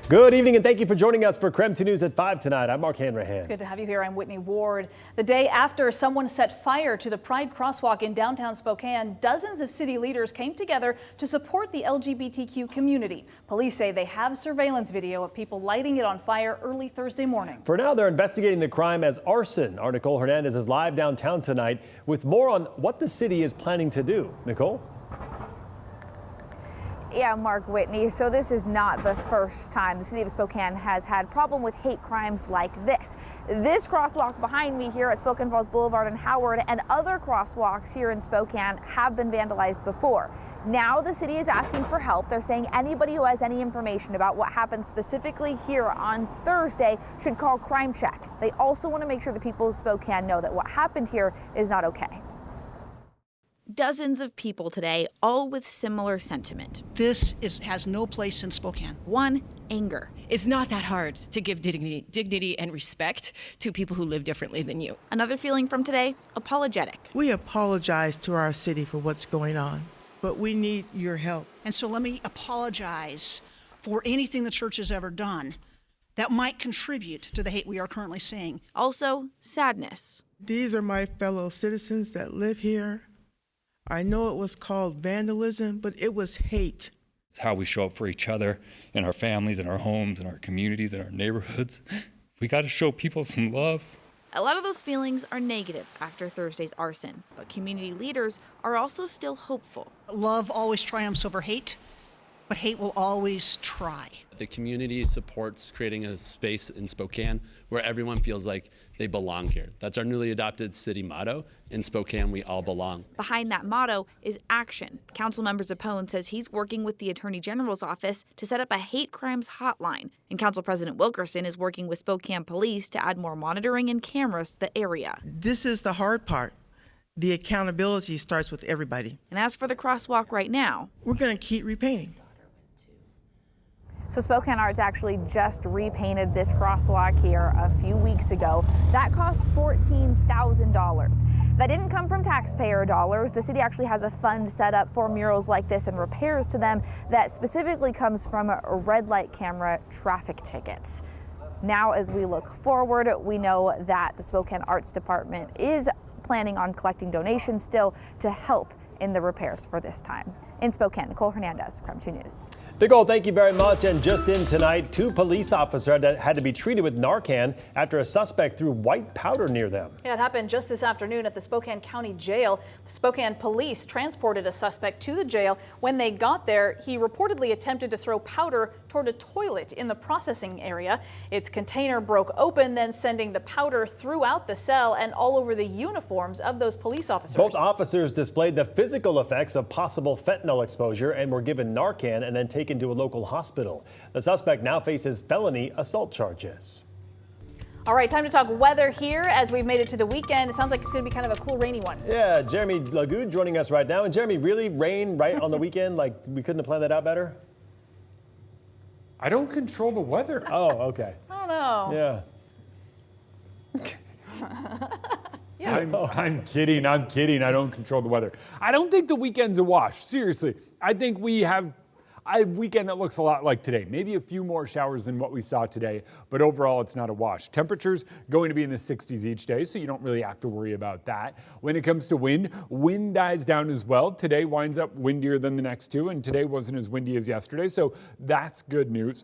Good evening and thank you for joining us for KREM 2 News at 5 tonight. I'm Mark Hanrahan. It's good to have you here. I'm Whitney Ward. The day after someone set fire to the Pride crosswalk in downtown Spokane, dozens of city leaders came together to support the LGBTQ community. Police say they have surveillance video of people lighting it on fire early Thursday morning. For now, they're investigating the crime as arson. Our Nicole Hernandez is live downtown tonight with more on what the city is planning to do. Nicole? Yeah, Mark, Whitney. So this is not the first time the city of Spokane has had problem with hate crimes like this. This crosswalk behind me here at Spokane Falls Boulevard and Howard and other crosswalks here in Spokane have been vandalized before. Now the city is asking for help. They're saying anybody who has any information about what happened specifically here on Thursday should call Crime Check. They also want to make sure the people of Spokane know that what happened here is not okay. Dozens of people today, all with similar sentiment. This has no place in Spokane. One, anger. It's not that hard to give dignity and respect to people who live differently than you. Another feeling from today, apologetic. We apologize to our city for what's going on, but we need your help. And so let me apologize for anything the church has ever done that might contribute to the hate we are currently seeing. Also, sadness. These are my fellow citizens that live here. I know it was called vandalism, but it was hate. It's how we show up for each other in our families, in our homes, in our communities, in our neighborhoods. We got to show people some love. A lot of those feelings are negative after Thursday's arson, but community leaders are also still hopeful. Love always triumphs over hate, but hate will always try. The community supports creating a space in Spokane where everyone feels like they belong here. That's our newly adopted city motto. In Spokane, we all belong. Behind that motto is action. Councilmember Zappone says he's working with the Attorney General's office to set up a hate crimes hotline. And Council President Wilkerson is working with Spokane Police to add more monitoring and cameras to the area. This is the hard part. The accountability starts with everybody. And as for the crosswalk right now, we're going to keep repainting. So Spokane Arts actually just repainted this crosswalk here a few weeks ago. That cost $14,000. That didn't come from taxpayer dollars. The city actually has a fund set up for murals like this and repairs to them that specifically comes from red light camera traffic tickets. Now, as we look forward, we know that the Spokane Arts Department is planning on collecting donations still to help in the repairs for this time. In Spokane, Nicole Hernandez, KREM 2 News. Nicole, thank you very much. And just in tonight, 2 police officers had to be treated with Narcan after a suspect threw white powder near them. Yeah, it happened just this afternoon at the Spokane County Jail. Spokane police transported a suspect to the jail. When they got there, he reportedly attempted to throw powder toward a toilet in the processing area. Its container broke open, then sending the powder throughout the cell and all over the uniforms of those police officers. Both officers displayed the physical effects of possible fentanyl exposure and were given Narcan and then taken to a local hospital. The suspect now faces felony assault charges. All right, time to talk weather here as we've made it to the weekend. It sounds like it's going to be kind of a cool rainy one. Yeah, Jeremy Lagoud joining us right now. And Jeremy, really rain right on the weekend? Like we couldn't have planned that out better? I don't control the weather. Oh, okay. I don't know. Yeah. I'm kidding. I don't control the weather. I don't think the weekend's a wash. Seriously. I think we have a weekend that looks a lot like today. Maybe a few more showers than what we saw today, but overall it's not a wash. Temperatures going to be in the 60s each day, so you don't really have to worry about that. When it comes to wind dies down as well. Today winds up windier than the next two, and today wasn't as windy as yesterday, so that's good news.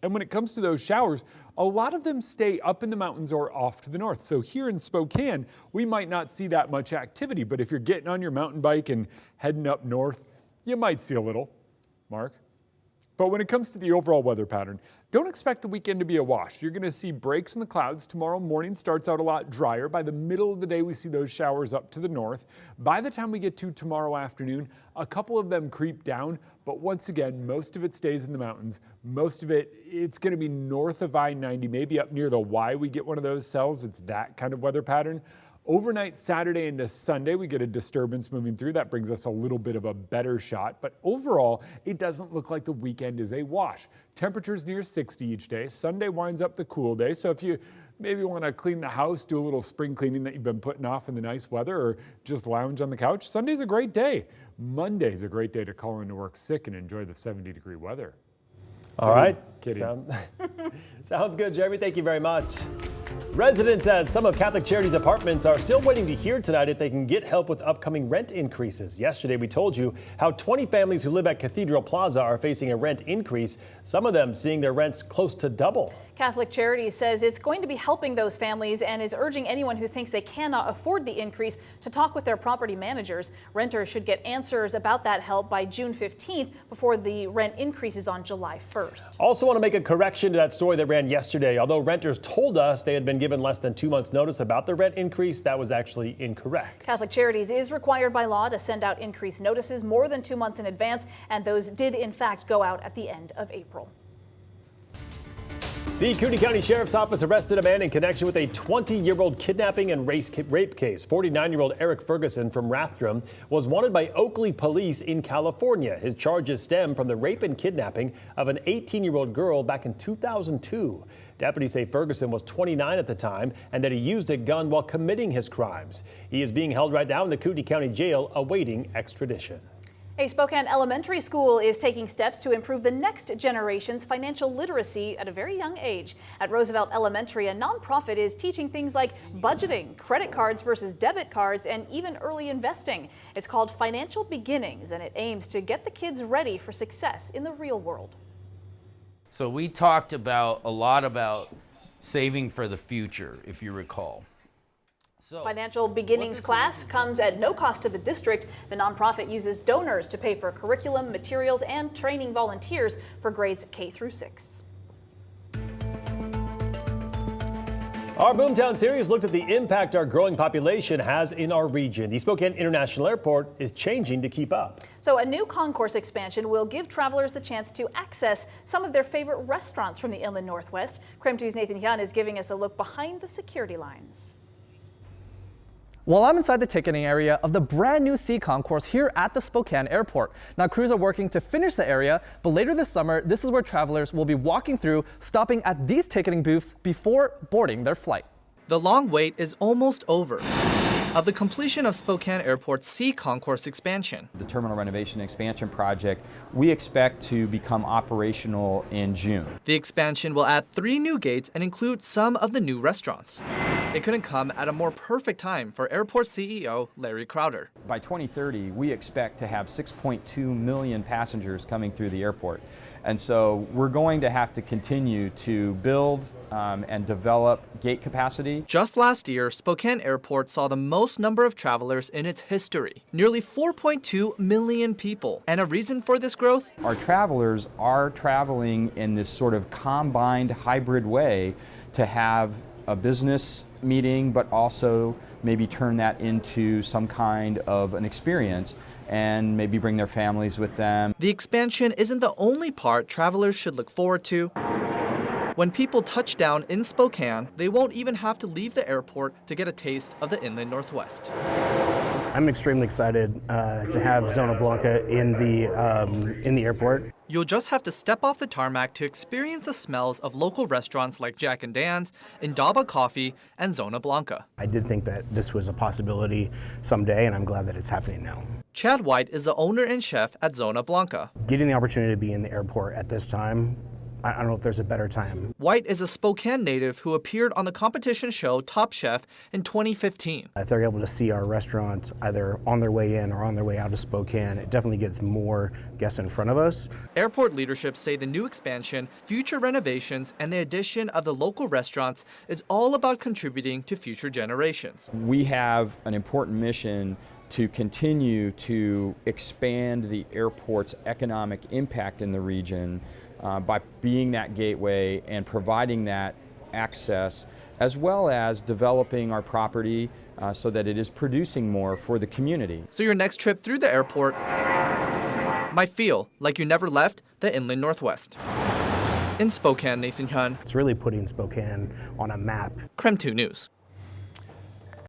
And when it comes to those showers, a lot of them stay up in the mountains or off to the north. So here in Spokane, we might not see that much activity, but if you're getting on your mountain bike and heading up north, you might see a little. Mark? But when it comes to the overall weather pattern, don't expect the weekend to be a wash. You're going to see breaks in the clouds. Tomorrow morning starts out a lot drier. By the middle of the day, we see those showers up to the north. By the time we get to tomorrow afternoon, a couple of them creep down. But once again, most of it stays in the mountains. Most of it's going to be north of I-90, maybe up near the Y. We get one of those cells. It's that kind of weather pattern. Overnight Saturday into Sunday, we get a disturbance moving through. That brings us a little bit of a better shot. But overall, it doesn't look like the weekend is a wash. Temperatures near 60 each day. Sunday winds up the cool day. So if you maybe want to clean the house, do a little spring cleaning that you've been putting off in the nice weather, or just lounge on the couch, Sunday's a great day. Monday's a great day to call into work sick and enjoy the 70-degree weather. All right. Kidding. Sounds good, Jeremy. Thank you very much. Residents at some of Catholic Charities apartments are still waiting to hear tonight if they can get help with upcoming rent increases. Yesterday, we told you how 20 families who live at Cathedral Plaza are facing a rent increase, some of them seeing their rents close to double. Catholic Charities says it's going to be helping those families and is urging anyone who thinks they cannot afford the increase to talk with their property managers. Renters should get answers about that help by June 15th before the rent increases on July 1st. Also want to make a correction to that story that ran yesterday. Although renters told us they had been given less than 2 months notice about the rent increase, that was actually incorrect. Catholic Charities is required by law to send out increase notices more than 2 months in advance, and those did in fact go out at the end of April. The Cooney County Sheriff's Office arrested a man in connection with a 20-year-old kidnapping and rape case. 49-year-old Eric Ferguson from Rathdrum was wanted by Oakley Police in California. His charges stem from the rape and kidnapping of an 18-year-old girl back in 2002. Deputies say Ferguson was 29 at the time and that he used a gun while committing his crimes. He is being held right now in the Cooney County Jail awaiting extradition. A Spokane elementary school is taking steps to improve the next generation's financial literacy at a very young age. At Roosevelt Elementary, a nonprofit is teaching things like budgeting, credit cards versus debit cards, and even early investing. It's called Financial Beginnings, and it aims to get the kids ready for success in the real world. So we talked a lot about saving for the future, if you recall. Financial Beginnings class comes at no cost to the district. The nonprofit uses donors to pay for curriculum, materials, and training volunteers for grades K through 6. Our Boomtown series looked at the impact our growing population has in our region. The Spokane International Airport is changing to keep up. So a new Concourse expansion will give travelers the chance to access some of their favorite restaurants from the Inland Northwest. KREM 2's Nathan Hyun is giving us a look behind the security lines. Well, I'm inside the ticketing area of the brand new C Concourse here at the Spokane Airport. Now, crews are working to finish the area, but later this summer, this is where travelers will be walking through, stopping at these ticketing booths before boarding their flight. The long wait is almost over of the completion of Spokane Airport's C Concourse expansion. The terminal renovation and expansion project, we expect to become operational in June. The expansion will add 3 new gates and include some of the new restaurants. It couldn't come at a more perfect time for airport CEO Larry Crowder. By 2030, we expect to have 6.2 million passengers coming through the airport. And so we're going to have to continue to build and develop gate capacity. Just last year, Spokane Airport saw the most number of travelers in its history, nearly 4.2 million people. And a reason for this growth? Our travelers are traveling in this sort of combined hybrid way to have a business meeting, but also maybe turn that into some kind of an experience and maybe bring their families with them. The expansion isn't the only part travelers should look forward to. When people touch down in Spokane, they won't even have to leave the airport to get a taste of the Inland Northwest. I'm extremely excited to have Zona Blanca in the airport. You'll just have to step off the tarmac to experience the smells of local restaurants like Jack and Dan's, Indaba Coffee, and Zona Blanca. I did think that this was a possibility someday, and I'm glad that it's happening now. Chad White is the owner and chef at Zona Blanca. Getting the opportunity to be in the airport at this time, I don't know if there's a better time. White is a Spokane native who appeared on the competition show Top Chef in 2015. If they're able to see our restaurants either on their way in or on their way out of Spokane, it definitely gets more guests in front of us. Airport leadership say the new expansion, future renovations, and the addition of the local restaurants is all about contributing to future generations. We have an important mission to continue to expand the airport's economic impact in the region by being that gateway and providing that access, as well as developing our property so that it is producing more for the community. So your next trip through the airport might feel like you never left the Inland Northwest. In Spokane, Nathan Hyun. It's really putting Spokane on a map. KREM 2 News.